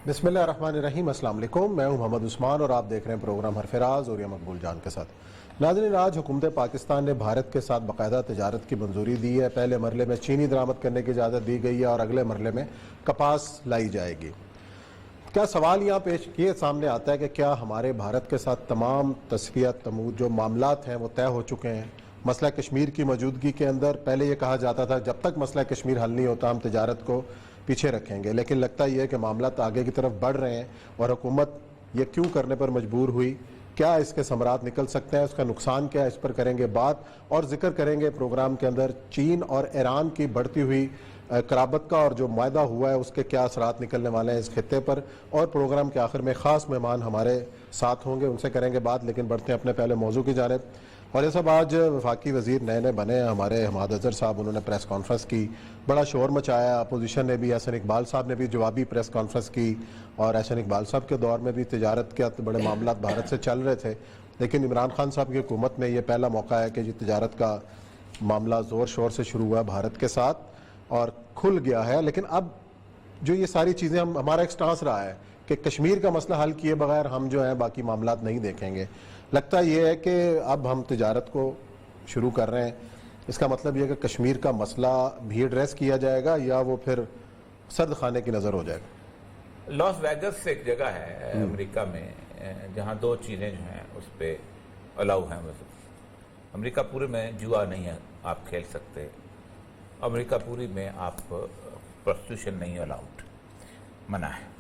بسم اللہ الرحمن الرحیم۔ السلام علیکم، میں ہوں محمد عثمان اور آپ دیکھ رہے ہیں پروگرام حرف راز اور یہ مقبول جان کے ساتھ۔ ناظرین، آج حکومت پاکستان نے بھارت کے ساتھ باقاعدہ تجارت کی منظوری دی ہے۔ پہلے مرحلے میں چینی درآمد کرنے کی اجازت دی گئی ہے اور اگلے مرحلے میں کپاس لائی جائے گی۔ کیا سوال یہاں پیش کیے سامنے آتا ہے کہ کیا ہمارے بھارت کے ساتھ تمام تصفیات جو معاملات ہیں وہ طے ہو چکے ہیں؟ مسئلہ کشمیر کی موجودگی کے اندر پہلے یہ کہا جاتا تھا جب تک مسئلہ کشمیر حل نہیں ہوتا ہم تجارت کو پیچھے رکھیں گے، لیکن لگتا یہ ہے کہ معاملات آگے کی طرف بڑھ رہے ہیں اور حکومت یہ کیوں کرنے پر مجبور ہوئی؟ کیا اس کے ثمرات نکل سکتے ہیں؟ اس کا نقصان کیا ہے؟ اس پر کریں گے بات اور ذکر کریں گے پروگرام کے اندر چین اور ایران کی بڑھتی ہوئی قرابت کا اور جو معاہدہ ہوا ہے اس کے کیا اثرات نکلنے والے ہیں اس خطے پر، اور پروگرام کے آخر میں خاص مہمان ہمارے ساتھ ہوں گے، ان سے کریں گے بات۔ لیکن بڑھتے ہیں اپنے پہلے موضوع کی جانب۔ اور یہ سب آج وفاقی وزیر نئے بنے ہیں ہمارے حماد اظہر صاحب، انہوں نے پریس کانفرنس کی، بڑا شور مچایا۔ اپوزیشن نے بھی، احسن اقبال صاحب نے بھی جوابی پریس کانفرنس کی، اور احسن اقبال صاحب کے دور میں بھی تجارت کے بڑے معاملات بھارت سے چل رہے تھے، لیکن عمران خان صاحب کی حکومت میں یہ پہلا موقع ہے کہ جی تجارت کا معاملہ زور شور سے شروع ہوا بھارت کے ساتھ اور کھل گیا ہے۔ لیکن اب جو یہ ساری چیزیں ہمارا ایک سٹانس رہا ہے کہ کشمیر کا مسئلہ حل کیے بغیر ہم جو ہیں باقی معاملات نہیں دیکھیں گے۔ لگتا یہ ہے کہ اب ہم تجارت کو شروع کر رہے ہیں، اس کا مطلب یہ ہے کہ کشمیر کا مسئلہ بھی ایڈریس کیا جائے گا یا وہ پھر سرد خانے کی نظر ہو جائے گا؟ لاس ویگس سے ایک جگہ ہے امریکہ میں جہاں دو چیزیں جو ہیں اس پہ الاؤ ہیں۔ امریکہ پورے میں جوا نہیں ہے، آپ کھیل سکتے۔ امریکہ پوری میں آپ پروسٹیوشن نہیں الاؤڈ، منع ہے۔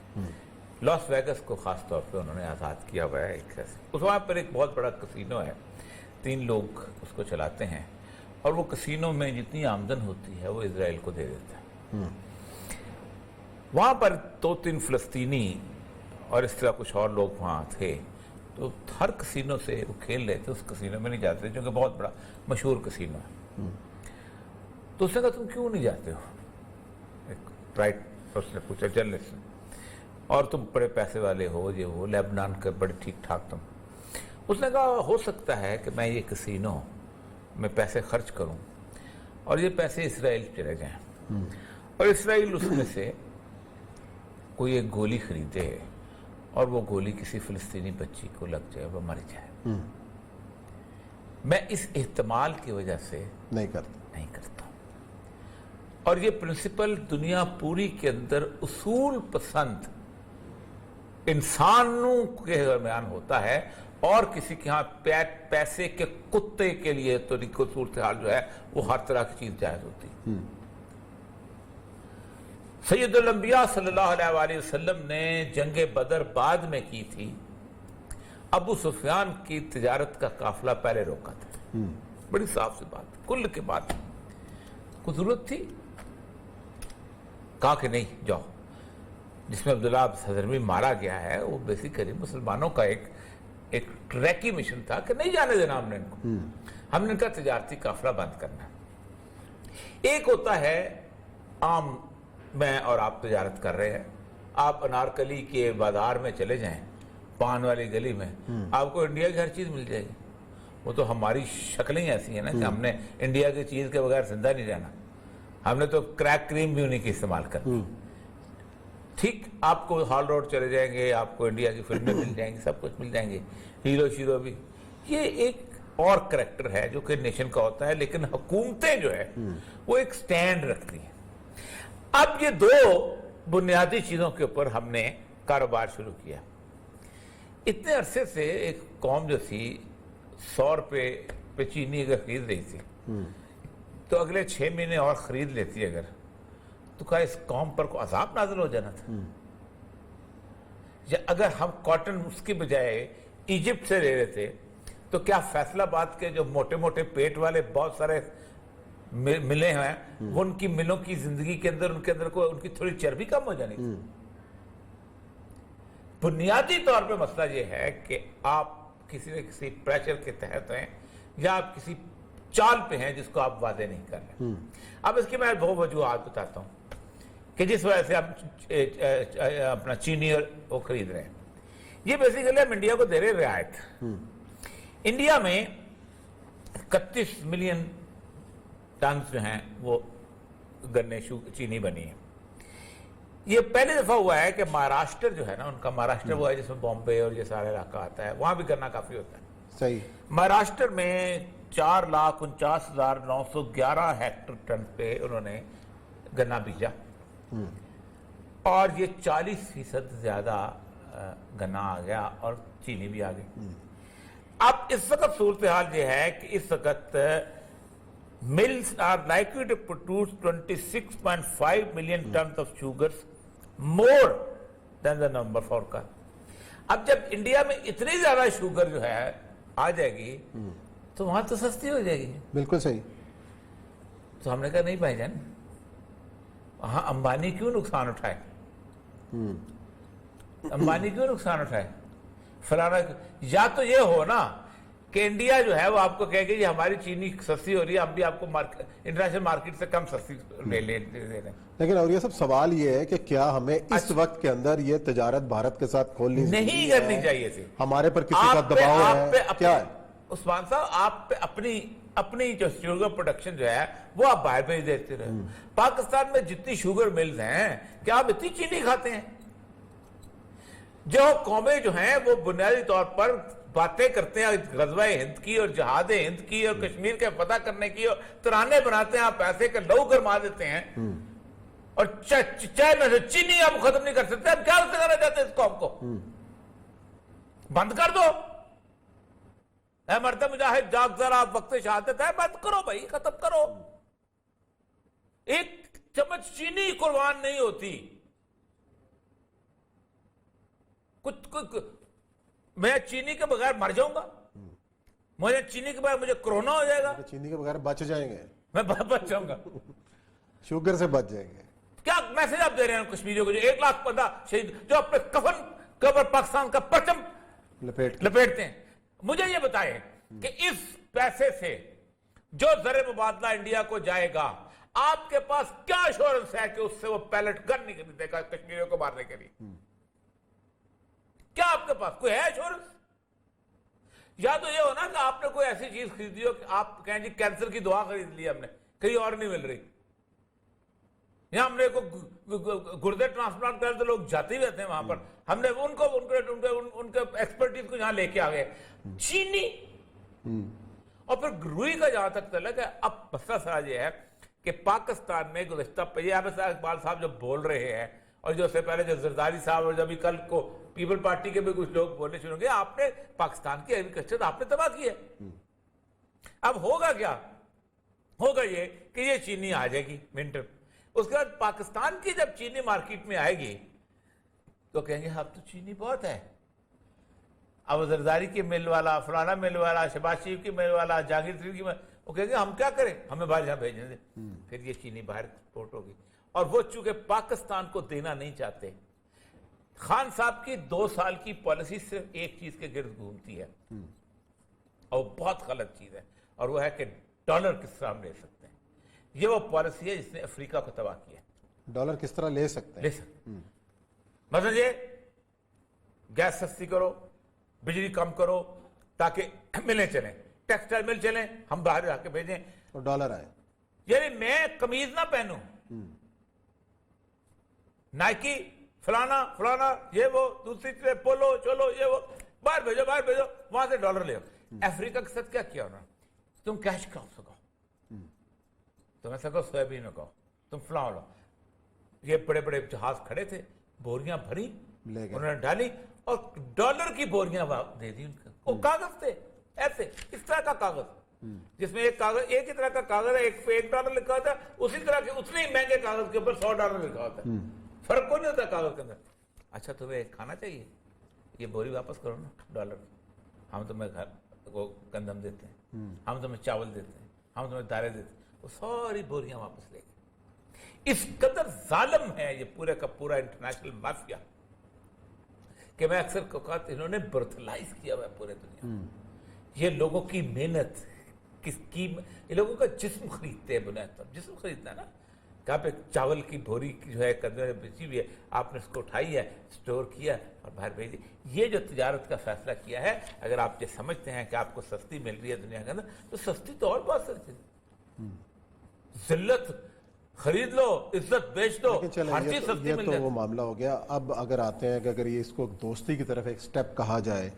لاس ویگس کو خاص طور پہ انہوں نے آزاد کیا ہوا ہے۔ اس وہاں پر ایک بہت بڑا کسینو ہے، 3 لوگ اس کو چلاتے ہیں، اور وہ کسینو میں جتنی آمدن ہوتی ہے وہ اسرائیل کو دے دیتا ہے۔ وہاں پر 2-3 فلسطینی اور اس طرح کچھ اور لوگ وہاں تھے، تو ہر کسینو سے وہ کھیل لیتے، اس کسینو میں نہیں جاتے جو کہ بہت بڑا مشہور کسینو ہے۔ تو اس نے کہا تم کیوں نہیں جاتے ہو؟ ایک رائٹ پرسن نے پوچھا، جرنلسٹ، اور تم بڑے پیسے والے ہو، یہ ہو لیبنان کے بڑے ٹھیک ٹھاک تم۔ اس نے کہا ہو سکتا ہے کہ میں یہ کسینو میں پیسے خرچ کروں اور یہ پیسے اسرائیل چلے جائیں، اور اسرائیل اس میں سے کوئی ایک گولی خریدے اور وہ گولی کسی فلسطینی بچی کو لگ جائے، وہ مر جائے۔ میں اس احتمال کی وجہ سے نہیں کرتا، اور یہ پرنسپل دنیا پوری کے اندر اصول پسند انسانوں کے درمیان ہوتا ہے، اور کسی کے ہاں پیسے کے کتے کے لیے تو صورتحال جو ہے وہ ہر طرح کی چیز جائز ہوتی ہے۔ سید الانبیاء صلی اللہ علیہ وآلہ وسلم نے جنگ بدر بعد میں کی تھی، ابو سفیان کی تجارت کا قافلہ پہلے روکا تھا۔ بڑی صاف سی بات، کل کے بعد کوئی ضرورت تھی؟ کہا کہ نہیں جاؤ۔ جس میں عبداللہ حضرمی مارا گیا ہے وہ بیسیکلی مسلمانوں کا ایک ٹریکی مشن تھا کہ نہیں جانے دینا ہم نے ان کو، ہم نے ان کا تجارتی قافلہ بند کرنا۔ ایک ہوتا ہے عام میں اور آپ تجارت کر رہے ہیں، آپ انارکلی کے بازار میں چلے جائیں، پان والی گلی میں، آپ کو انڈیا کی ہر چیز مل جائے گی۔ وہ تو ہماری شکلیں ایسی ہیں نا کہ ہم نے انڈیا کی چیز کے بغیر زندہ نہیں رہنا، ہم نے تو کریک کریم بھی انہیں کی استعمال کرنی۔ ٹھیک، آپ کو ہال روڈ چلے جائیں گے، آپ کو انڈیا کی فلمیں مل جائیں گی، سب کچھ مل جائیں گے، ہیرو شیرو بھی۔ یہ ایک اور کریکٹر ہے جو کہ نیشن کا ہوتا ہے، لیکن حکومتیں جو ہے وہ ایک سٹینڈ رکھتی ہیں۔ اب یہ 2 بنیادی چیزوں کے اوپر ہم نے کاروبار شروع کیا۔ اتنے عرصے سے ایک قوم جو تھی 100 روپے پہ چینی اگر خرید رہی تھی تو اگلے 6 مہینے اور خرید لیتی اگر، تو کہا اس قوم پر کو عذاب نازل ہو جانا تھا۔ یا اگر ہم کاٹن اس کی بجائے ایجپٹ سے لے رہے تھے تو کیا فیصل آباد کے جو موٹے موٹے پیٹ والے بہت سارے ملیں ہیں، وہ ان کی ملوں کی زندگی کے اندر ان کی تھوڑی چربی کم ہو جانی تھی؟ بنیادی طور پہ مسئلہ یہ ہے کہ آپ کسی نہ کسی پریشر کے تحت ہیں، یا آپ کسی چال پہ ہیں جس کو آپ واضح نہیں کر رہے۔ اب اس کی میں بہت وجوہات بتاتا ہوں کہ جس وجہ سے آپ اپنا چینی اور وہ خرید رہے ہیں۔ یہ بیسیکلی ہم انڈیا کو دے رہے رعایت۔ انڈیا میں 31 ملین ٹنز جو ہیں وہ گنے چینی بنی ہے۔ یہ پہلی دفعہ ہوا ہے کہ مہاراشٹر جو ہے نا ان کا، مہاراشٹر وہ ہے جس میں بامبے اور یہ سارا علاقہ آتا ہے، وہاں بھی گنا کافی ہوتا ہے. صحیح. مہاراشٹر میں 4,49,911 ہیکٹر ٹن پہ انہوں نے گنا بیجا اور یہ 40% زیادہ گنا آ گیا اور چینی بھی آ گئی. اب اس وقت صورتحال یہ ہے کہ اس وقت mills are likely to produce 26.5 million tons of sugars more than the number forecast. اب جب انڈیا میں اتنی زیادہ شوگر جو ہے آ جائے گی تو وہاں تو سستی ہو جائے گی. بالکل صحیح. تو ہم نے کہا نہیں بھائی جان، وہاں امبانی کیوں نقصان اٹھائے، امبانی کیوں نقصان اٹھائے فلانا. یا تو یہ ہو نا کہ انڈیا جو ہے وہ آپ کو کہے گی کہ ہماری چینی سستی ہو رہی ہے، ہم بھی آپ کو انٹرنیشنل مارکیٹ سے کم سستی لے دے رہے ہیں. لیکن اور یہ سب سوال یہ ہے کہ کیا ہمیں اس وقت کے اندر یہ تجارت بھارت کے ساتھ کھولنی نہیں کرنی چاہیے تھی. ہمارے پر کسی کا دباؤ ہے کیا ہے؟ عثمان صاحب آپ پہ اپنی جو شوگر پروڈکشن جو ہے وہ آپ باہر بھیج دیتے رہے. پاکستان میں جتنی شوگر ملز ہیں کیا آپ اتنی چینی کھاتے ہیں؟ جو قومیں جو ہیں وہ بنیادی طور پر باتیں کرتے ہیں غزوہ ہند کی اور جہاد ہند کی اور کشمیر کے فتح کرنے کی، اور ترانے بناتے ہیں، آپ پیسے کا لہو گرما دیتے ہیں اور چینی آپ ختم نہیں کر سکتے. آپ کیا کرنا چاہتے ہیں اس قوم کو؟ بند کر دو. اے مرد مجاہد جاگ ذرا وقت شہادت ہے، بند کرو بھائی، ختم کرو. ایک چمچ چینی قربان نہیں ہوتی. میں چینی کے بغیر مر جاؤں گا، مجھے چینی کے بغیر مجھے کرونا ہو جائے گا. چینی کے بغیر بچ جائیں گے، میں بچ جاؤں گا، شوگر سے بچ جائیں گے. کیا میسج آپ دے رہے ہیں کشمیریوں کو جو 1,15,000 شہید جو اپنے کفن کے اوپر پاکستان کا پرچم لپیٹتے ہیں؟ مجھے یہ بتائیں کہ اس پیسے سے جو زر مبادلہ انڈیا کو جائے گا، آپ کے پاس کیا ایشورنس ہے کہ اس سے وہ پیلٹ گن نہیں خریدے گا کشمیریوں کو مارنے کے لیے؟ کیا آپ کے پاس کوئی ہے ایشورنس؟ یا تو یہ ہونا کہ آپ نے کوئی ایسی چیز خریدی ہو کہ آپ کہیں جی کینسر کی دوا خرید لی ہم نے، کہیں اور نہیں مل رہی، یا ہم نے گردے ٹرانسپلانٹ کر تو لوگ جاتے ہی رہتے ہیں وہاں پر، ہم نے ان کے ایکسپرٹیز کو یہاں لے کے آ گئے. چینی اور پھر روئی کا جہاں تک تعلق ہے. اب مسئلہ سارا یہ ہے کہ پاکستان میں گزشتہ اقبال صاحب جو بول رہے ہیں، اور جو سے پہلے جو زرداری صاحب اور جبھی کل کو پیپل پارٹی کے بھی کچھ لوگ بولنے شروع گئے، آپ نے پاکستان کی ایگریکلچر آپ نے تباہ کی ہے. اب ہوگا کیا؟ ہوگا یہ کہ یہ چینی آ جائے گی ونٹر، اس کے بعد پاکستان کی جب چینی مارکیٹ میں آئے گی تو کہیں گے اب تو چینی بہت ہے. اب زرداری کی مل والا، فلانا مل والا، شہباز شریف کی مل والا، جہانگیر شریف کی مل، وہ کہیں گے ہم کیا کریں، ہمیں باہر جہاں بھیجنے دیں. پھر یہ چینی باہر ایکسپورٹ ہوگی. اور وہ چونکہ پاکستان کو دینا نہیں چاہتے، خان صاحب کی 2 سال کی پالیسی صرف ایک چیز کے گرد گھومتی ہے اور بہت غلط چیز ہے، اور وہ ہے کہ ڈالر کس طرح ہم لے سکتے ہیں. یہ وہ پالیسی ہے جس نے افریقہ کو تباہ کیا. ڈالر کس طرح لے سکتے ہیں؟ مثلا یہ گیس سستی کرو، بجلی کم کرو تاکہ ملیں چلیں، ٹیکسٹائل مل چلیں، ہم باہر جا کے بھیجیں اور ڈالر آئے. یعنی میں قمیض نہ پہنوں، نائکی فلانا یہ وہ دوسری چیز پولو چولو یہ وہ باہر بھیجو وہاں سے ڈالر لے. افریقہ کے ساتھ کیا کیا انہوں نے؟ تم کیش کھاؤ سکو، تم ایسا کہو سویابین کہو، تم فلاں لو. یہ بڑے بڑے جہاز کھڑے تھے، بوریاں بھری انہوں نے ڈالی اور ڈالر کی بوریاں دے دی ان کو. وہ کاغذ تھے ایسے اس طرح کا کاغذ جس میں ایک ہی طرح کا کاغذ ہے، ایک پہ $1 لکھا ہوتا ہے، اسی طرح کے اتنے ہی مہنگے کاغذ کے اوپر $100 لکھا ہوتا ہے. فرق کوئی نہیں ہوتا کاغذ کے اندر. اچھا تمہیں کھانا چاہیے، یہ بوری واپس کرو نا $1، ہم تمہیں گندم دیتے ہیں، ہم تمہیں چاول دیتے ہیں، ہم تمہیں دالیں دیتے ہیں. وہ ساری بوریاں واپس لے گئے. اس قدر ظالم ہے یہ پورے کا پورا انٹرنیشنل مافیا کہ میں اکثر کہتا انہوں نے برتلائز کیا ہوا ہے پورے دنیا. یہ لوگوں کی محنت یہ لوگوں کا جسم خریدتے ہیں، بنیاد پر جسم خریدنا ہے نا. کہاں پہ چاول کی بھوری جو ہے قدر بچی ہوئی ہے، آپ نے اس کو اٹھائی ہے، سٹور کیا اور باہر بھیجی. یہ جو تجارت کا فیصلہ کیا ہے، اگر آپ یہ سمجھتے ہیں کہ آپ کو سستی مل رہی ہے دنیا کے اندر، تو سستی تو اور بہت سستی ذلت خرید لو، عزت بیچ دو، لیکن چلیں ہر چیز سستی یہ مل تو جاتی وہ معاملہ ہو گیا. اب اگر آتے ہیں کہ اگر یہ اس کو دوستی کی طرف ایک سٹیپ کہا جائے،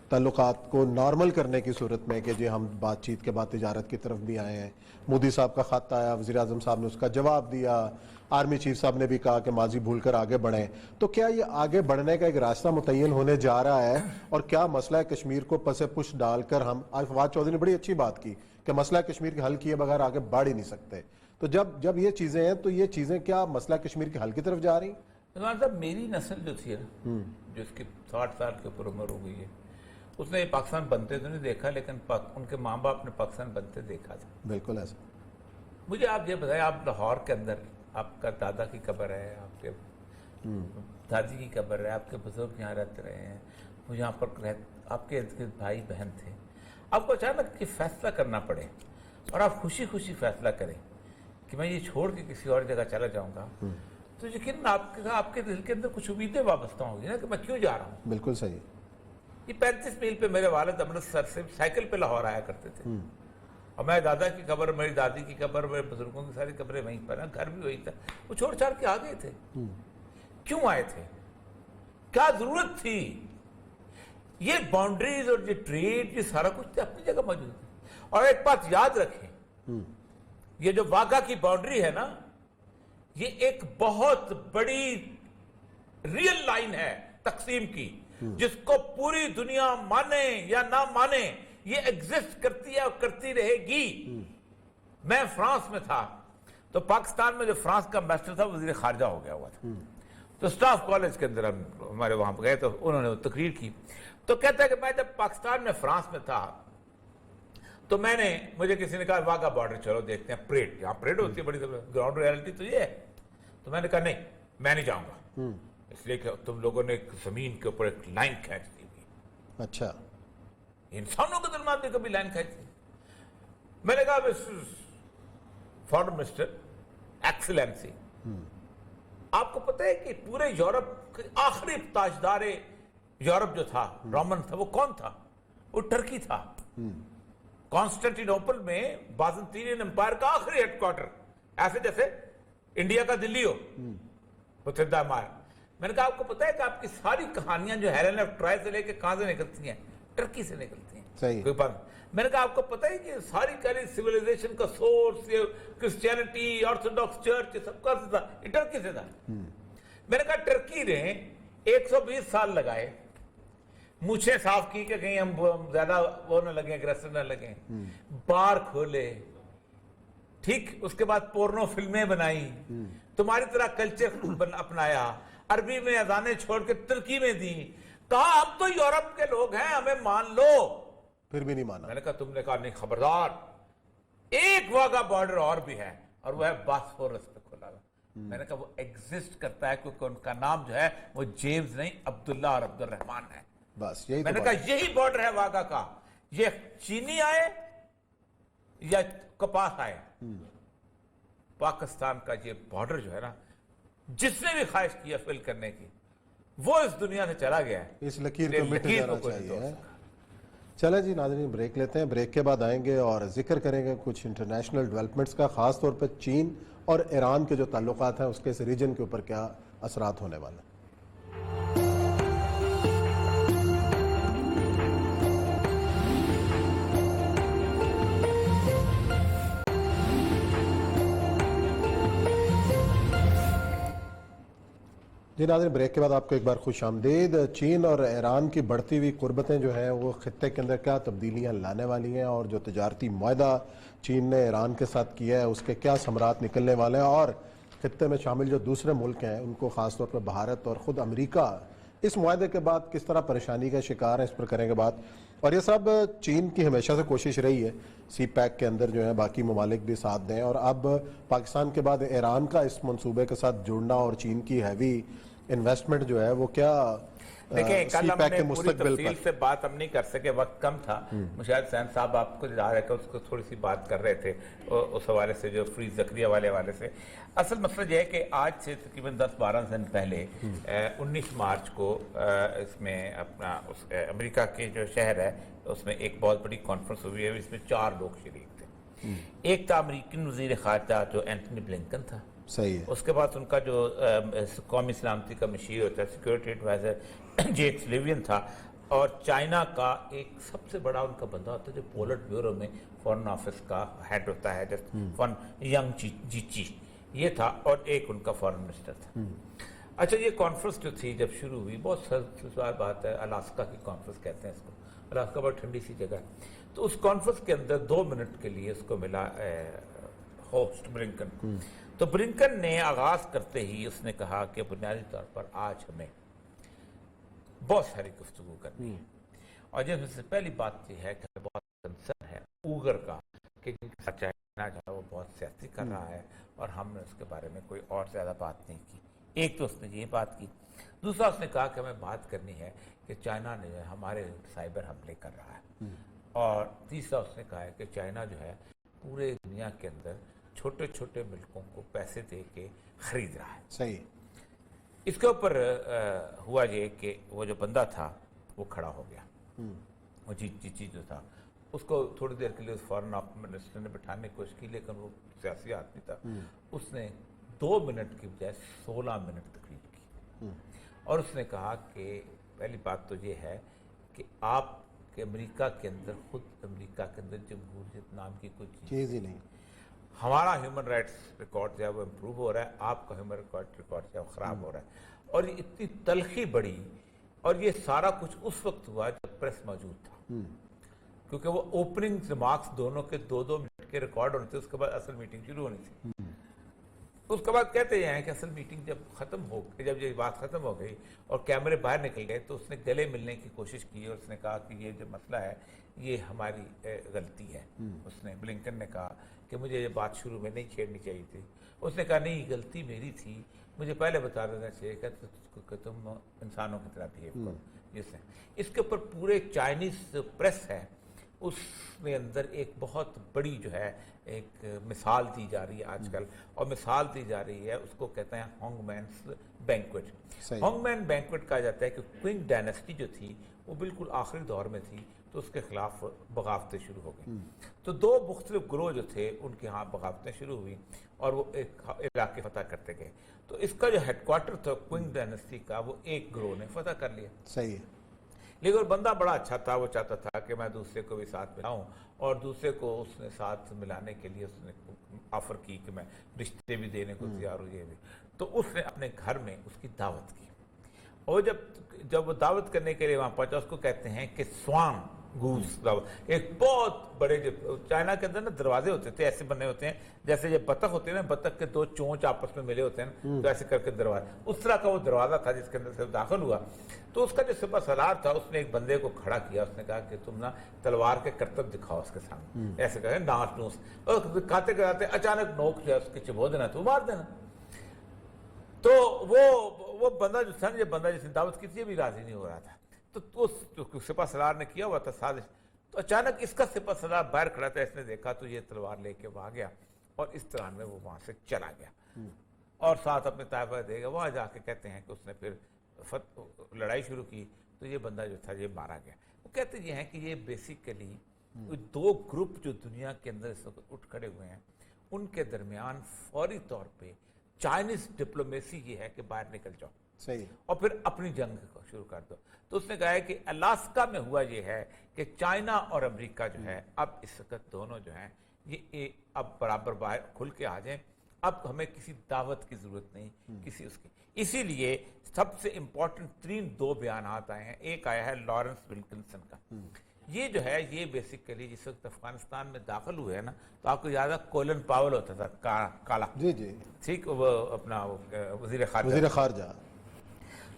تعلقات کو نارمل کرنے کی صورت میں کہ جی ہم بات چیت کے بعد تجارت کی طرف بھی آئے ہیں، مودی صاحب کا خط آیا، وزیر اعظم صاحب نے اس کا جواب دیا، آرمی چیف صاحب نے بھی کہا کہ ماضی بھول کر آگے بڑھیں، تو کیا یہ آگے بڑھنے کا ایک راستہ متعین ہونے جا رہا ہے؟ اور کیا مسئلہ کشمیر کو پس پش ڈال کر ہم، آج فواد چودھری نے بڑی اچھی بات کی کہ مسئلہ کشمیر کے حل کیے بغیر آگے بڑھ ہی نہیں سکتے، تو جب یہ چیزیں ہیں تو یہ چیزیں کیا مسئلہ کشمیر کے حل کی طرف جا رہی ہیں؟ عثمان صاحب، میری نسل جو تھی نا، جو اس کی 60 سال کے اوپر عمر ہو گئی ہے، اس نے پاکستان بنتے تو نہیں دیکھا، لیکن ان کے ماں باپ نے پاکستان بنتے دیکھا تھا. بالکل ایسا. مجھے آپ یہ بتائیں، آپ لاہور کے اندر آپ کا دادا کی قبر ہے، آپ کے دادی کی قبر ہے، آپ کے بزرگ یہاں رہتے رہے ہیں، وہ یہاں پر آپ کے ارد گرد بھائی بہن تھے. آپ کو اچانک کہ فیصلہ کرنا پڑے اور آپ خوشی خوشی فیصلہ کریں کہ میں یہ چھوڑ کے کسی اور جگہ چلا جاؤں گا، تو یقیناً آپ کے دل کے اندر کچھ امیدیں وابستہ ہوں گی نا کہ میں کیوں جا رہا ہوں. بالکل صحیح. یہ 35 میل پہ میرے والد امرتسر سے سائیکل پہ لاہور آیا کرتے تھے، اور میرے دادا کی قبر، میری دادی کی قبر، میرے بزرگوں کی ساری قبریں وہیں پر ہیں، گھر بھی وہی تھا. وہ چھوڑ چھاڑ کے آ گئے تھے. کیوں آئے تھے؟ کیا ضرورت تھی؟ یہ باؤنڈریز اور یہ ٹریڈ، یہ سارا کچھ اپنی جگہ موجود ہے. اور ایک بات یاد رکھیں، یہ جو واگا کی باؤنڈری ہے نا، یہ ایک بہت بڑی ریئل لائن ہے تقسیم کی، جس کو پوری دنیا مانے یا نہ مانے یہ ایگزسٹ کرتی ہے اور کرتی رہے گی. میں فرانس میں تھا تو پاکستان میں جو فرانس کا امبیسڈر تھا وزیر خارجہ ہو گیا ہوا تھا، تو سٹاف کالج کے اندر ہمارے وہاں گئے تو انہوں نے تقریر کی، تو کہتا ہے کہ میں جب پاکستان میں فرانس میں تھا تو مجھے کسی نے کہا واگا بارڈر چلو دیکھتے ہیں، پریڈ، یہاں پریڈ ہوتی ہے بڑی، گراؤنڈ ریالٹی تو یہ ہے. تو میں نے کہا نہیں، میں نہیں جاؤں گا، اس لیے کہ تم لوگوں نے ایک زمین کے اوپر ایک لائن کھینچ دی ہوئی. اچھا. انسانوں کے درمیان بھی کبھی لائن کھینچ دی. میں نے کہا فارن منسٹر ایکسلنسی، آپ کو پتہ ہے کہ پورے یورپ کے آخری تاجدار یورپ جو تھا، رومن تھا، وہ کون تھا؟ وہ ٹرکی تھا. کانسٹنٹینوپل میں بازنطینین امپائر کا آخری ہیڈ کوارٹر، ایسے جیسے انڈیا کا دلی ہو، متحدہ امارات. میں نے کہا آپ کو پتہ ہے کہ آپ کی ساری کہانیاں جو ہیلن آف ٹرائے سے لے کے کہاں سے نکلتی ہیں؟ ٹرکی سے نکلتی ہیں. صحیح. کوئی بات. میں نے کہا آپ کو پتہ ہے کہ ساری سیویلائزیشن کا سورس، کرسچینٹی، آرتھوڈاکس چرچ، سب کا تھا، یہ ٹرکی سے تھا. میں نے کہا ٹرکی نے 120 سال لگائے، مونچھیں صاف کی کہ کہیں ہم زیادہ وہ نہ لگیں، اگریسو نہ لگیں، بار کھولے، ٹھیک، اس کے بعد پورنو فلمیں بنائی، تمہاری طرح کلچر اپنایا، عربی میں اذانیں چھوڑ کے ترکی میں دی، کہا اب تو یورپ کے لوگ ہیں، ہمیں مان لو. پھر بھی نہیں مانا. میں نے کہا تم نے کہا نہیں، خبردار، ایک واگا بارڈر اور بھی ہے، اور وہ ہے باسفورس پہ کھلا ہوا. میں نے کہا وہ ایگزسٹ کرتا ہے کیونکہ ان کا نام جو ہے وہ جیمز نہیں، عبداللہ اور عبد الرحمن ہے. بس یہی میں تو نے بات. کہا یہی بارڈر ہے واگا کا. یہ چینی آئے یا کپاس آئے، پاکستان کا یہ بارڈر جو ہے نا، جس نے بھی خواہش کیا فل کرنے کی، وہ اس دنیا سے چلا گیا ہے. اس لکیر کو مٹ جانا چاہیے. چلیں جی ناظرین، بریک لیتے ہیں، بریک کے بعد آئیں گے اور ذکر کریں گے کچھ انٹرنیشنل ڈیولپمنٹس کا، خاص طور پہ چین اور ایران کے جو تعلقات ہیں اس کے اس ریجن کے اوپر کیا اثرات ہونے والے ہیں. جی ناظرین، بریک کے بعد آپ کو ایک بار خوش آمدید. چین اور ایران کی بڑھتی ہوئی قربتیں جو ہیں وہ خطے کے اندر کیا تبدیلیاں لانے والی ہیں، اور جو تجارتی معاہدہ چین نے ایران کے ساتھ کیا ہے اس کے کیا ثمرات نکلنے والے ہیں، اور خطے میں شامل جو دوسرے ملک ہیں ان کو خاص طور پر بھارت اور خود امریکہ اس معاہدے کے بعد کس طرح پریشانی کا شکار ہے، اس پر کریں گے بات. اور یہ سب چین کی ہمیشہ سے کوشش رہی ہے سی پیک کے اندر جو ہے باقی ممالک بھی ساتھ دیں، اور اب پاکستان کے بعد ایران کا اس منصوبے کے ساتھ جڑنا اور چین کی ہیوی انویسٹمنٹ جو ہے وہ کیا دیکھیں، کل سی ہم پیک نے کے پوری مستقبل تفصیل سے بات ہم نہیں کر سکے، وقت کم تھا. مشاہد حسین صاحب آپ کو جا رہے کہ اس کو تھوڑی سی بات کر رہے تھے اس حوالے سے، جو فری زکریہ والے حوالے سے. اصل مسئلہ یہ ہے کہ آج سے تقریباً 10-12 دن پہلے 19 مارچ کو اس میں اپنا امریکہ کے جو شہر ہے اس میں ایک بہت بڑی کانفرنس ہوئی ہے، اس میں 4 لوگ شریک تھے. ایک تھا امریکن وزیر خارجہ جو اینٹنی بلنکن تھا، صحیح ہے. اس کے بعد ان کا جو قومی سلامتی کا مشیر ہوتا ہے سیکورٹی ایڈوائزر جیک سلیوین تھا، اور چائنا کا ایک سب سے بڑا ان کا بندہ ہوتا ہے جو پولٹ بیورو میں فورن آفس کا ہیڈ ہوتا ہے، ینگ جیچی یہ تھا، اور ایک ان کا فورن منسٹر تھا. اچھا، یہ کانفرنس جو تھی جب شروع ہوئی، بہت سال بات ہے، الاسکا کی کانفرنس کہتے ہیں اس کو، الاسکا بہت ٹھنڈی سی جگہ ہے. تو اس کانفرنس کے اندر 2 منٹ کے لیے اس کو ملا ہوسٹ برنکن. تو برنکن نے آغاز کرتے ہی اس نے کہا کہ بنیادی طور پر آج ہمیں بہت ساری گفتگو کرنی ہے، اور جس میں سے پہلی بات یہ ہے کہ بہت کنسرن ہے اوگر کا، کہ جن کے ساتھ چائنا جو ہے وہ بہت سیاسی کر رہا ہے، اور ہم نے اس کے بارے میں کوئی اور زیادہ بات نہیں کی. ایک تو اس نے یہ بات کی. دوسرا اس نے کہا کہ ہمیں بات کرنی ہے کہ چائنا نے ہمارے سائبر حملے کر رہا ہے. اور تیسرا اس نے کہا ہے کہ چائنا جو ہے پورے دنیا کے اندر چھوٹے چھوٹے ملکوں کو پیسے دے کے خرید رہا ہے. صحیح. اس کے اوپر ہوا یہ کہ وہ جو بندہ تھا وہ کھڑا ہو گیا، وہ چیز جو تھا اس کو تھوڑی دیر کے لیے فورن منسٹر نے بٹھانے کی کوشش کی، لیکن وہ سیاسی آدمی تھا، اس نے 2 منٹ کی بجائے 16 منٹ تقریر کی. اور اس نے کہا کہ پہلی بات تو یہ ہے کہ آپ کے امریکہ کے اندر، خود امریکہ کے اندر جمہوریت نام کی کوئی چیز ہی نہیں. ہمارا ہیومن رائٹس ریکارڈ جو ہے وہ امپروو ہو رہا ہے، آپ کا ہیومن ریکارڈ جو ہے وہ خراب ہو رہا ہے. اور یہ اتنی تلخی بڑی، اور یہ سارا کچھ اس وقت ہوا جب پریس موجود تھا، کیونکہ وہ اوپننگ ریمارکس دونوں کے 2-2 منٹ کے ریکارڈ ہونے تھے. اس کے بعد اصل میٹنگ شروع ہونی تھی. اس کے بعد کہتے ہیں کہ اصل میٹنگ جب ختم ہو گئی، جب یہ بات ختم ہو گئی اور کیمرے باہر نکل گئے، تو اس نے گلے ملنے کی کوشش کی، اور اس نے کہا کہ یہ جو مسئلہ ہے یہ ہماری غلطی ہے. اس نے بلنکن نے کہا کہ مجھے یہ بات شروع میں نہیں چھیڑنی چاہیے تھی. اس نے کہا نہیں، غلطی میری تھی، مجھے پہلے بتا دینا چاہیے کہ تم انسانوں کی طرح بہیو کرو. اس کے اوپر پورے چائنیز پریس ہے، اس میں اندر ایک بہت بڑی جو ہے ایک مثال دی جا رہی ہے آج کل، اور مثال دی جا رہی ہے، اس کو کہتے ہیں ہانگ مینس بینکوٹ. ہانگ مین بینکوٹ کہا جاتا ہے کہ کوئنگ ڈائنسٹی جو تھی وہ بالکل آخری دور میں تھی، تو اس کے خلاف بغاوتیں شروع ہو گئی. تو 2 مختلف گروہ جو تھے ان کے ہاں بغاوتیں شروع ہوئی، اور وہ ایک علاقے فتح کرتے گئے. تو اس کا جو ہیڈ کوارٹر تھا کوئنگ ڈائنسٹی کا، وہ ایک گروہ نے فتح کر لیا. صحیح ہے. لیکن وہ بندہ بڑا اچھا تھا، وہ چاہتا تھا کہ میں دوسرے کو بھی ساتھ ملاؤں، اور دوسرے کو اس نے ساتھ ملانے کے لیے اس نے آفر کی کہ میں رشتے بھی دینے کو تیار ہوں. یہ بھی تو اس نے اپنے گھر میں اس کی دعوت کی، اور جب وہ دعوت کرنے کے لیے وہاں پہنچا، اس کو کہتے ہیں کہ سوان گوس دعوت. ایک بہت بڑے، جو چائنا کے اندر نا دروازے ہوتے تھے ایسے بنے ہوتے ہیں جیسے یہ بطخ ہوتے ہیں نا، بطخ کے 2 چونچ آپس میں ملے ہوتے ہیں نا، تو ایسے کر کے دروازے، اس طرح کا وہ دروازہ تھا جس کے اندر سے داخل ہوا. تو اس کا جو سپہ سالار تھا، اس نے ایک بندے کو کھڑا کیا، اس نے کہا کہ تم نا تلوار کے کرتب دکھاؤ اس کے سامنے، ایسے کہا ناچ نوس، اور کھاتے کھاتے اچانک نوک جو ہے اس کے چبو دینا، تو مار دینا. تو وہ بندہ جو تھا، یہ بندہ جس نے دعوت کی تھی، یہ بھی راضی نہیں ہو رہا تھا. تو سپہ سالار نے کیا ہوا تھا سازش. تو اچانک اس کا سپہ سالار باہر کھڑا تھا، اس نے دیکھا تو یہ تلوار لے کے وہاں گیا، اور اس طرح میں وہ وہاں سے چلا گیا، اور ساتھ اپنے طائفہ دے گا. وہاں جا کے کہتے ہیں کہ اس نے پھر لڑائی شروع کی، تو یہ بندہ جو تھا یہ مارا گیا. وہ کہتے یہ ہیں کہ یہ بیسیکلی 2 گروپ جو دنیا کے اندر اس وقت اٹھ کھڑے ہوئے ہیں، ان کے درمیان فوری طور پہ چائنیز ڈپلومیسی یہ ہے کہ باہر نکل جاؤ، صحیح، اور پھر اپنی جنگ کو شروع کر دو. تو اس نے کہا ہے کہ الاسکا میں ہوا یہ ہے کہ چائنا اور امریکہ جو ہے اب اس وقت دونوں جو ہیں یہ اب برابر باہر کھل کے آ جائیں. اب ہمیں کسی دعوت کی ضرورت نہیں، کسی اس کی. اسی لیے سب سے امپورٹنٹ 2 بیانات آئے ہیں. ایک آیا ہے لارنس ولکنسن کا. یہ جو ہے یہ بیسیکلی جس وقت افغانستان میں داخل ہوئے ہیں نا، تو آپ کو یاد ہے کولن پاول ہوتا تھا، کالا، جی ٹھیک، وہ اپنا وزیر خارجہ.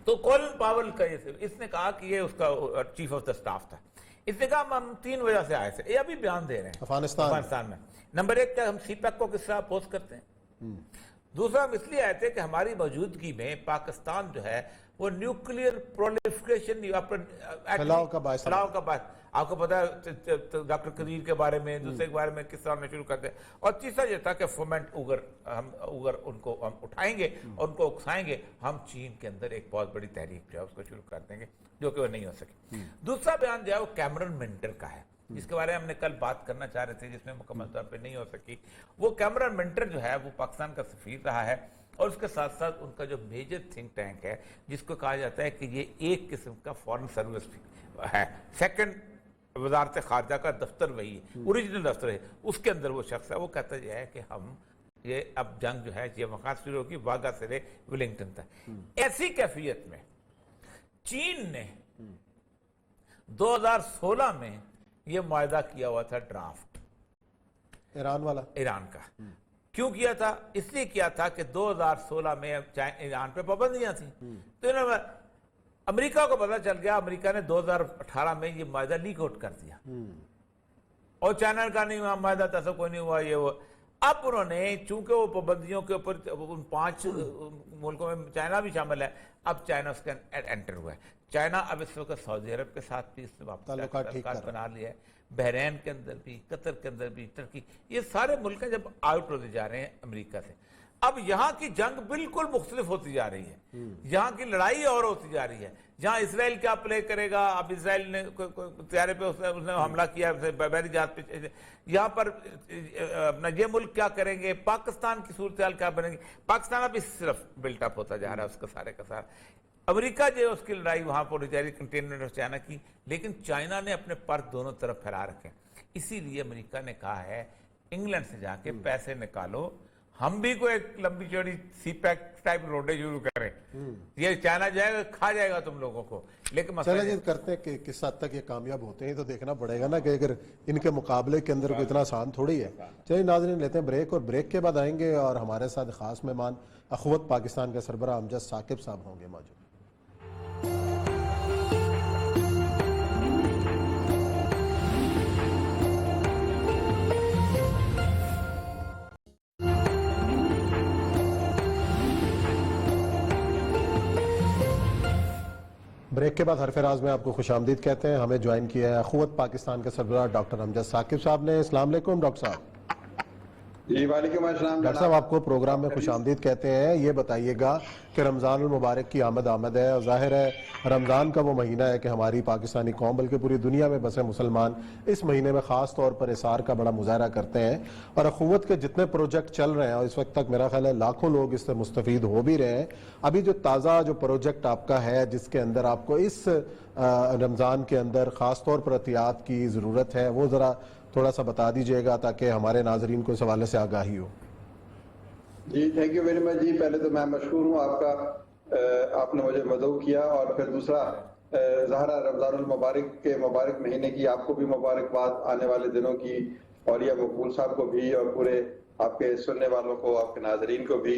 تو کولن پاول کا اس نے کہا کہ یہ اس کا چیف آف دا سٹاف تھا. اس نے کہا ہم 3 وجہ سے آئے تھے، یہ ابھی بیان دے رہے ہیں افغانستان میں. نمبر 1 کہ ہم سی پیک کو کس طرح اپوز کرتے ہیں. دوسرا ہم اس لیے آئے تھے کہ ہماری موجودگی میں پاکستان جو ہے وہ نیوکلیئر پرولیفریشن پھیلاؤ کا باعث. آپ کو پتا ہے ڈاکٹر قدیر کے بارے میں، دوسرے کے بارے میں کس طرح ہم نے شروع کرتے ہیں. اور تیسرا یہ تھا کہ فومنٹ اوگر ان کو ہم اٹھائیں گے اور ان کو اکسائیں گے، ہم چین کے اندر ایک بہت بڑی تحریک جو ہے اس کو شروع کر دیں گے، جو کہ وہ نہیں ہو سکی. دوسرا بیان جو ہے وہ کیمرن منٹر کا ہے. جس کے بارے میں ہم نے کل بات کرنا چاہ رہے تھے، جس میں مکمل طور پہ نہیں ہو سکی، وہ کیمرن منٹر جو ہے وہ پاکستان کا سفیر رہا ہے، اور اس کے ساتھ ساتھ ان کا جو میجر تھنک ٹینک ہے جس کو کہا جاتا ہے کہ یہ ایک قسم کا فارن سروس ہے، سیکنڈ وزارت خارجہ کا دفتر وہی ہے، اوریجنل دفتر ہے، اس کے اندر وہ شخص ہے، وہ کہتا یہ ہے کہ ہم یہ اب جنگ جو ہے یہ وقت شروع ہوگی واگا سے ولنگٹن تک۔ ایسی کیفیت میں چین نے 2016 میں یہ معاہدہ کیا ہوا تھا ڈرافٹ، ایران والا، ایران کا۔ کیوں کیا تھا؟ اس لیے کیا تھا کہ 2016 میں ایران پہ پابندیاں تھیں، تو انہوں نے امریکہ کو پتہ چل گیا، امریکہ نے 2018 میں یہ معاہدہ لیک آؤٹ کر دیا، اور چائنا کا نہیں ہوا معاہدہ، تھا کوئی نہیں ہوا یہ وہ۔ اب انہوں نے چونکہ وہ پابندیوں کے اوپر ان 5 ملکوں میں چائنا بھی شامل ہے، اب چائنا اس کا انٹر ہوا ہے۔ چائنا اب اس وقت سعودی عرب کے ساتھ بھی اس نے واپس تعلقات بنا لیا ہے، بحرین کے اندر بھی، قطر کے اندر بھی، ترکی، یہ سارے ملک ہیں جب آؤٹ ہوتے جا رہے ہیں امریکہ سے۔ اب یہاں کی جنگ بالکل مختلف ہوتی جا رہی ہے، یہاں کی لڑائی اور ہوتی جا رہی ہے۔ جہاں اسرائیل کیا پلے کرے گا، اب اسرائیل نے طیارے پہ اس نے حملہ کیا، بحری جہاز پہ، یہاں پر اپنا یہ ملک کیا کریں گے، پاکستان کی صورتحال کیا بنے گی۔ پاکستان اب اس طرف بلٹ اپ ہوتا جا رہا ہے، اس کا سارے کا سارا۔ امریکہ جو اس کی لڑائی وہاں پر جاری کنٹینمنٹ آف چائنا کی، لیکن چائنا نے اپنے پر دونوں طرف پھیلا رکھے، اسی لیے امریکہ نے کہا ہے انگلینڈ سے جا کے پیسے نکالو، ہم بھی کوئی ایک لمبی چوڑی سی پیک ٹائپ روڈیں شروع کریں، یہ چائنا جائے گا کھا جائے گا تم لوگوں کو۔ لیکن چلیں جی کرتے ہیں کہ کس حد تک یہ کامیاب ہوتے ہیں تو دیکھنا پڑے گا نا، کہ اگر ان کے مقابلے کے اندر کوئی اتنا آسان تھوڑی ہے۔ چلیے ناظرین لیتے ہیں بریک، اور بریک کے بعد آئیں گے اور ہمارے ساتھ خاص مہمان اخوت پاکستان کے سربراہ امجد ثاقب صاحب ہوں گے موجود۔ بریک کے بعد حرف راز میں آپ کو خوش آمدید کہتے ہیں۔ ہمیں جوائن کیا ہے اخوت پاکستان کے سربراہ ڈاکٹر امجد ثاقب صاحب نے۔ السلام علیکم ڈاکٹر صاحب۔ جی وعلیکم السلام ڈاکٹر صاحب آپ کو پروگرام میں خوش آمدید کہتے ہیں۔ یہ بتائیے گا کہ رمضان المبارک کی آمد ہے، اور ظاہر ہے رمضان کا وہ مہینہ ہے کہ ہماری پاکستانی قوم بلکہ پوری دنیا میں بسے مسلمان اس مہینے میں خاص طور پر اثار کا بڑا مظاہرہ کرتے ہیں، اور اخوت کے جتنے پروجیکٹ چل رہے ہیں، اور اس وقت تک میرا خیال ہے لاکھوں لوگ اس سے مستفید ہو بھی رہے ہیں۔ ابھی جو تازہ جو پروجیکٹ آپ کا ہے جس کے اندر آپ کو اس رمضان کے اندر خاص طور پر احتیاط کی ضرورت ہے، وہ ذرا تھوڑا سا بتا دیجئے گا تاکہ ہمارے ناظرین کو اس حوالے سے آگاہی ہو۔ جی تھینک یو ویری مچ جی، پہلے تو میں مشکور ہوں آپ کا، آپ نے مجھے مدعو کیا، اور پھر دوسرا ظاہرہ رمضان المبارک کے مبارک مہینے کی آپ کو بھی مبارکباد، آنے والے دنوں کی، اور یہ مقبول صاحب کو بھی، اور پورے آپ کے سننے والوں کو، آپ کے ناظرین کو بھی،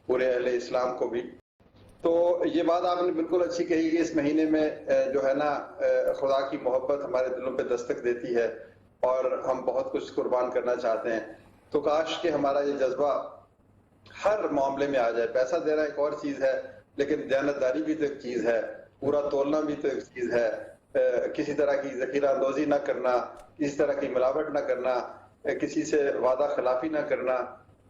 پورے اہل اسلام کو بھی۔ تو یہ بات آپ نے بالکل اچھی کہی کہ اس مہینے میں جو ہے نا خدا کی محبت ہمارے دلوں پہ دستک دیتی ہے، اور ہم بہت کچھ قربان کرنا چاہتے ہیں۔ تو کاش کہ ہمارا یہ جذبہ ہر معاملے میں آ جائے۔ پیسہ دینا ایک اور چیز ہے، لیکن دیانتداری بھی تو ایک چیز ہے، پورا تولنا بھی تو ایک چیز ہے، کسی طرح کی ذخیرہ اندوزی نہ کرنا، کسی طرح کی ملاوٹ نہ کرنا، کسی سے وعدہ خلافی نہ کرنا،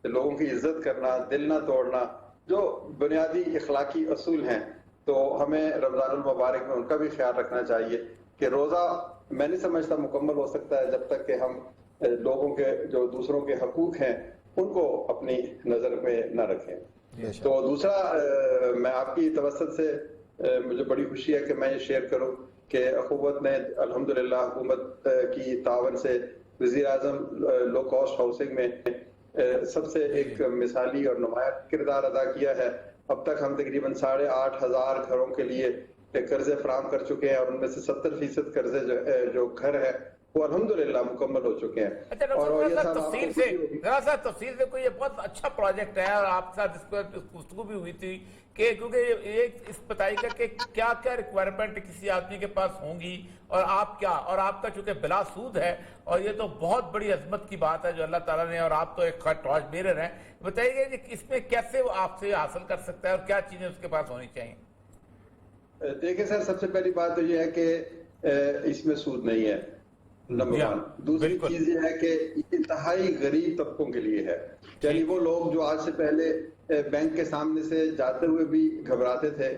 لوگوں کی عزت کرنا، دل نہ توڑنا، جو بنیادی اخلاقی اصول ہیں۔ تو ہمیں رمضان المبارک میں ان کا بھی خیال رکھنا چاہیے کہ روزہ میں نہیں سمجھتا مکمل ہو سکتا ہے جب تک کہ ہم لوگوں کے جو دوسروں کے حقوق ہیں ان کو اپنی نظر میں نہ رکھیں۔ تو دوسرا میں آپ کی توسط سے مجھے بڑی خوشی ہے کہ میں یہ شیئر کروں کہ اخوت نے الحمدللہ حکومت کی تعاون سے وزیر اعظم لو کاسٹ ہاؤسنگ میں سب سے ایک مثالی اور نمایاں کردار ادا کیا ہے۔ اب تک ہم تقریباً 8,500 گھروں کے لیے قرضے فراہم کر چکے ہیں، اور ان میں سے 70% قرضے جو گھر ہیں وہ الحمدللہ مکمل ہو چکے ہیں۔ اچھا ڈاکٹر صاحب تفصیل سے کوئی یہ بہت اچھا پروجیکٹ ہے، اور آپ کے ساتھ اس پر گفتگو بھی ہوئی تھی کہ کیونکہ یہ اس بتائی گا کہ کیا کیا ریکوائرمنٹ کسی آدمی کے پاس ہوں گی، اور آپ کیا، اور آپ کا چونکہ بلا سود ہے، اور یہ تو بہت بڑی عظمت کی بات ہے جو اللہ تعالیٰ نے، اور آپ تو ایک ٹارچ بیرر ہیں، بتائیے گا کہ اس میں کیسے وہ آپ سے حاصل کر سکتا ہے اور کیا چیزیں اس کے پاس ہونی چاہیے؟ دیکھیں سر، سب سے پہلی بات تو یہ ہے کہ اس میں سود نہیں ہے، نمبر 1۔ دوسری چیز یہ ہے کہ انتہائی غریب طبقوں کے لیے ہے، یعنی وہ لوگ جو آج سے پہلے بینک کے سامنے سے جاتے ہوئے بھی گھبراتے تھے،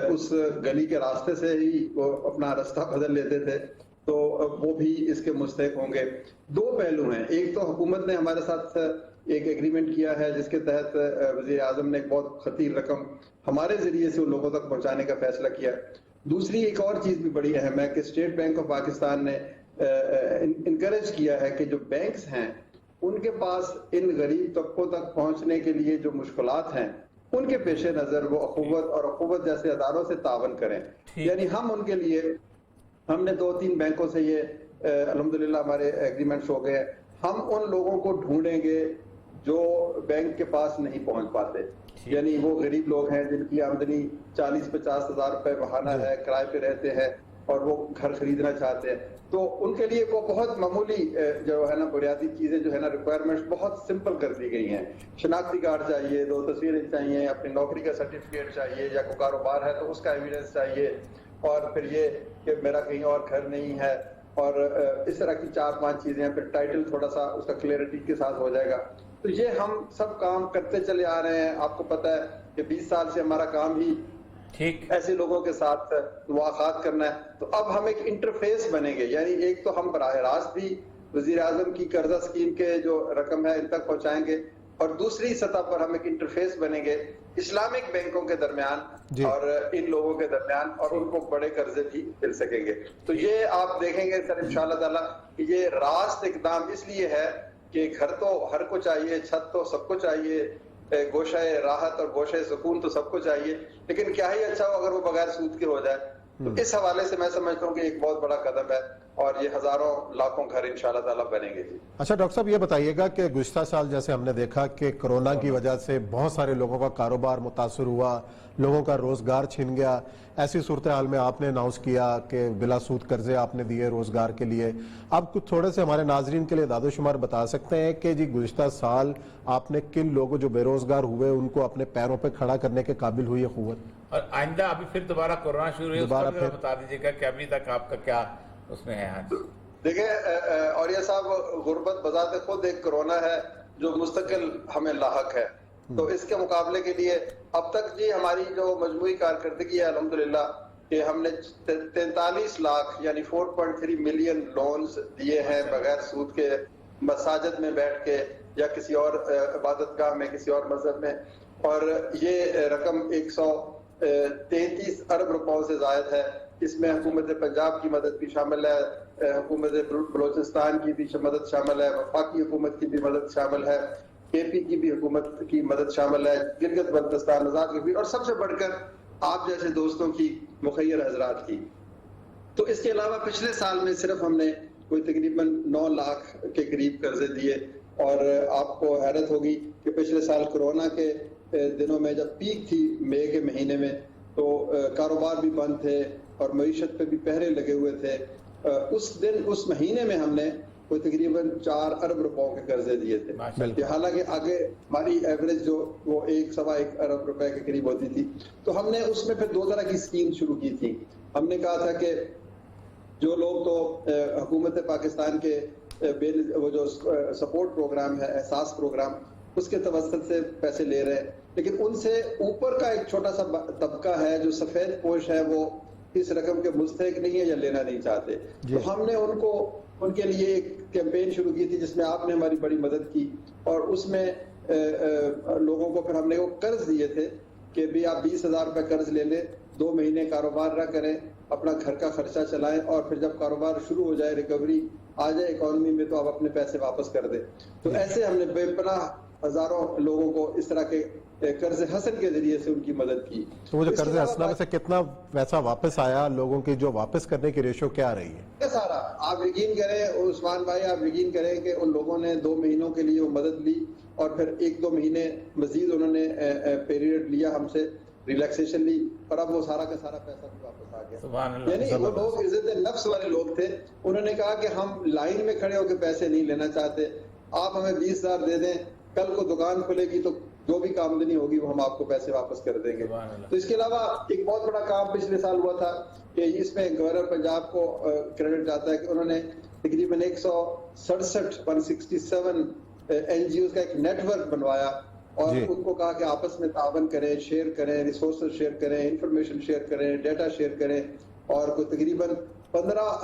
اس گلی کے راستے سے ہی وہ اپنا راستہ بدل لیتے تھے، تو وہ بھی اس کے مستحق ہوں گے۔ دو پہلو ہیں، ایک تو حکومت نے ہمارے ساتھ ایک ایگریمنٹ کیا ہے جس کے تحت وزیر اعظم نے ایک بہت خطیر رقم ہمارے ذریعے سے ان لوگوں تک پہنچانے کا فیصلہ کیا۔ دوسری ایک اور چیز بھی بڑی اہم ہے کہ اسٹیٹ بینک آف پاکستان نے انکریج کیا ہے کہ جو بینکس ہیں ان کے پاس ان غریب طبقوں تک پہنچنے کے لیے جو مشکلات ہیں ان کے پیش نظر وہ اخوت اور اخوت جیسے اداروں سے تعاون کریں۔ یعنی ہم ان کے لیے، ہم نے 2-3 بینکوں سے یہ الحمدللہ ہمارے ایگریمنٹس ہو گئے، ہم ان لوگوں کو ڈھونڈیں گے جو بینک کے پاس نہیں پہنچ پاتے، یعنی وہ غریب لوگ ہیں جن کی آمدنی 40-50 ہزار روپے ماہانہ ہے، کرائے پہ رہتے ہیں اور وہ گھر خریدنا چاہتے ہیں، تو ان کے لیے وہ بہت معمولی جو ہے نا بنیادی چیزیں جو ہے نا ریکوائرمنٹس بہت سمپل کر دی گئی ہیں۔ شناختی کارڈ چاہیے، 2 تصویریں چاہیے، اپنی نوکری کا سرٹیفکیٹ چاہیے، یا کوئی کاروبار ہے تو اس کا ایویڈنس چاہیے، اور پھر یہ کہ میرا کہیں اور گھر نہیں ہے، اور اس طرح کی 4-5 چیزیں ہیں۔ پھر ٹائٹل تھوڑا سا اس کا کلیئرٹی کے ساتھ ہو جائے گا۔ تو یہ ہم سب کام کرتے چلے آ رہے ہیں۔ آپ کو پتہ ہے کہ 20 سال سے ہمارا کام ہی ایسے لوگوں کے ساتھ مواخات کرنا ہے۔ تو اب ہم ایک انٹرفیس بنیں گے، یعنی ایک تو ہم براہ راست بھی وزیر اعظم کی قرضہ اسکیم کے جو رقم ہے ان تک پہنچائیں گے، اور دوسری سطح پر ہم ایک انٹرفیس بنیں گے اسلامک بینکوں کے درمیان اور ان لوگوں کے درمیان، اور ان کو بڑے قرضے بھی مل سکیں گے۔ تو یہ آپ دیکھیں گے سر انشاءاللہ تعالیٰ کہ یہ راست اقدام اس لیے ہے کہ گھر تو ہر کو چاہیے، چھت تو سب کو چاہیے، گوشہ راحت اور گوشہ سکون تو سب کو چاہیے، لیکن کیا ہی اچھا ہو اگر وہ بغیر سود کے ہو جائے۔ تو اس حوالے سے میں سمجھتا ہوں کہ ایک بہت بڑا قدم ہے، اور یہ ہزاروں لاکھوں گھر انشاءاللہ تعالیٰ بنیں گے۔ جی اچھا ڈاکٹر صاحب یہ بتائیے گا کہ گزشتہ سال جیسے ہم نے دیکھا کہ کرونا کی وجہ سے بہت سارے لوگوں کا کاروبار متاثر ہوا، لوگوں کا روزگار چھن گیا، ایسی صورتحال میں آپ نے اناؤنس کیا کہ بلا سود قرضے آپ نے دیے روزگار کے لیے۔ اب کچھ تھوڑے سے ہمارے ناظرین کے لیے داد و شمار بتا سکتے ہیں کہ جی گزشتہ سال آپ نے کن لوگوں جو بے روزگار ہوئے ان کو اپنے پیروں پہ کھڑا کرنے کے قابل ہوئی ہے قوت؟ اور آئندہ ابھی پھر دوبارہ کورونا شروع ہے، اس کا بھی بتا دیجیے گا کہ ابھی تک آپ کا کیا اس میں ہے؟ دیکھیں اولیاء صاحب، غربت بذات خود ایک کورونا ہے جو مستقل ہمیں لاحق ہے، تو اس کے مقابلے کے لیے اب تک جی ہماری جو مجموعی کارکردگی ہے الحمدللہ کہ ہم نے 43 لاکھ یعنی 4.3 ملین لونز دیے ہیں بغیر سود کے، مساجد میں بیٹھ کے یا کسی اور عبادت گاہ میں، کسی اور مذہب میں، اور یہ رقم 133 ارب روپوں سے زائد ہے۔ اس میں حکومت پنجاب کی مدد بھی شامل ہے، حکومت بلوچستان کی بھی مدد شامل ہے، وفاقی حکومت کی بھی مدد شامل ہے، کے پی کی بھی حکومت کی مدد شامل ہے، گلگت بلتستان آزاد کشمیر، اور سب سے بڑھ کر آپ جیسے دوستوں کی، مخیر حضرات کی۔ تو اس کے علاوہ پچھلے سال میں صرف ہم نے کوئی تقریباً 9 لاکھ کے قریب قرضے دیے، اور آپ کو حیرت ہوگی کہ پچھلے سال کورونا کے دنوں میں جب پیک تھی مئی کے مہینے میں، تو کاروبار بھی بند تھے اور معیشت پہ بھی پہرے لگے ہوئے تھے، اس مہینے میں ہم نے کوئی تقریباً 4 ارب روپوں کے قرضے دیے تھے، حالانکہ آگے ہماری ایوریج جو وہ 1.25 ارب روپے کے قریب ہوتی تھی۔ تو ہم نے اس میں پھر 2 طرح کی اسکیم شروع کی تھی۔ ہم نے کہا تھا کہ جو لوگ تو حکومت پاکستان کے وہ جو سپورٹ پروگرام ہے، احساس پروگرام، اس کے توسط سے پیسے لے رہے ہیں، لیکن ان سے اوپر کا ایک چھوٹا سا طبقہ ہے جو سفید پوش ہے، وہ اس رقم کے مستحق نہیں ہے یا لینا نہیں چاہتے۔ تو ہم نے ان کے لیے ایک کیمپین شروع کی تھی جس میں آپ نے ہماری بڑی مدد کی، اور اس میں لوگوں کو پھر ہم نے وہ قرض دیے تھے کہ بھی آپ 20,000 روپے قرض لے لیں، 2 مہینے کاروبار نہ کریں، اپنا گھر کا خرچہ چلائیں، اور پھر جب کاروبار شروع ہو جائے، ریکوری آ جائے اکانومی میں، تو آپ اپنے پیسے واپس کر دیں۔ تو ایسے ہم نے بے پناہ ہزاروں لوگوں کو اس طرح کے قرض حسن کے ذریعے سے ان کی مدد کی۔ تو وہ جو قرض حسنہ میں سے کتنا پیسہ واپس آیا، لوگوں کی جو واپس کرنے کی ریشو کیا رہی ہے؟ سارا آپ یقین کریں عثمان بھائی، آپ یقین کریں کہ ان لوگوں نے 2 مہینوں کے لیے وہ مدد لی، اور پھر 1-2 مہینے مزید انہوں نے پیریڈ لیا ہم سے، ریلیکسیشن لی، اور اب وہ سارا کا سارا پیسہ بھی واپس آ گیا۔ یعنی وہ لوگ عزت نفس والے لوگ تھے، انہوں نے کہا کہ ہم لائن میں کھڑے ہو کے پیسے نہیں لینا چاہتے، آپ ہمیں 20,000 دے دیں، کل کو دکان کھلے گی تو جو بھی آمدنی ہوگی وہ ہم آپ کو پیسے واپس کر دیں گے۔ تو اس کے علاوہ ایک بہت بڑا کام پچھلے سال ہوا تھا کہ اس میں گورنر پنجاب کو کریڈٹ جاتا ہے کہ انہوں نے تقریباً 167 این جی اوز کا ایک نیٹ ورک بنوایا، اور ان کو کہا کہ آپس میں تعاون کریں، شیئر کریں، ریسورسز شیئر کریں، انفارمیشن شیئر کریں، ڈیٹا شیئر کریں، اور کوئی تقریباً 15